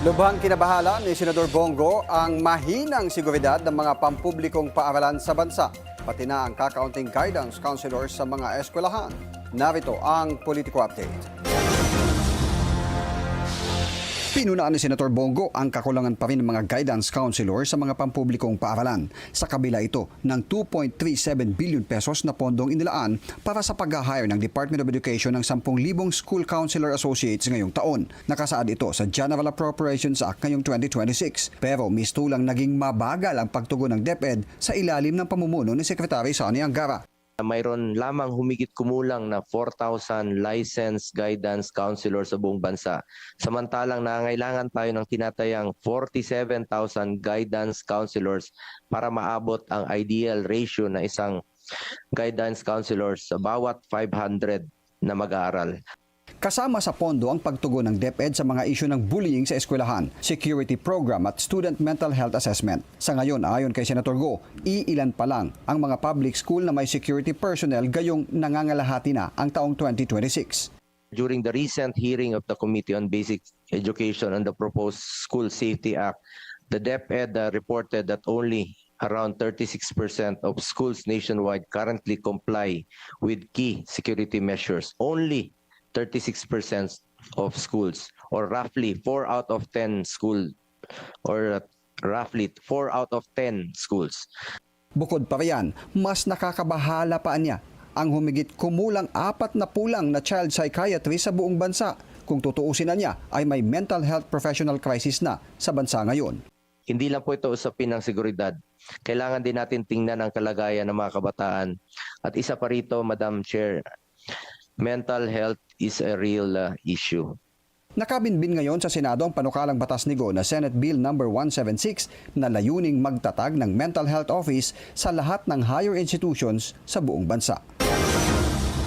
Lubhang kinabahala ni Senador Bongo ang mahinang seguridad ng mga pampublikong paaralan sa bansa, pati na ang kakaunting guidance counselors sa mga eskwelahan. Narito ang Politico Update. Pinunaan ni Senator Bongo ang kakulangan pa rin ng mga guidance counselor sa mga pampublikong paaralan. Sa kabila ito ng 2.37 billion pesos na pondong inilaan para sa pag-hire ng Department of Education ng 10,000 School Counselor Associates ngayong taon. Nakasaad ito sa General Appropriations Act ngayong 2026. Pero mistulang naging mabagal ang pagtugon ng DepEd sa ilalim ng pamumuno ni Secretary Sonny Angara. Mayroon lamang humigit kumulang na 4,000 licensed guidance counselors sa buong bansa. Samantalang nangangailangan tayo ng tinatayang 47,000 guidance counselors para maabot ang ideal ratio na isang guidance counselors sa bawat 500 na mag-aaral. Kasama sa pondo ang pagtugon ng DepEd sa mga isyu ng bullying sa eskwelahan, security program at student mental health assessment. Sa ngayon, ayon kay Senator Go, iilan pa lang ang mga public school na may security personnel gayong nangangalahati na ang taong 2026. During the recent hearing of the Committee on Basic Education on the proposed School Safety Act, the DepEd reported that only around 36% of schools nationwide currently comply with key security measures. Only 36% of schools, or roughly 4 out of 10 schools. Bukod pa riyan, mas nakakabahala pa niya ang humigit kumulang 40 na child psychiatry sa buong bansa. Kung tutuusin na niya ay may mental health professional crisis na sa bansa ngayon. Hindi lang po ito usapin ng seguridad. Kailangan din natin tingnan ang kalagayan ng mga kabataan. At isa pa rito, Madam Chair, mental health is a real issue. Nakabinbin ngayon sa Senado ang panukalang batas ni Go na Senate Bill No. 176 na layuning magtatag ng mental health office sa lahat ng higher institutions sa buong bansa.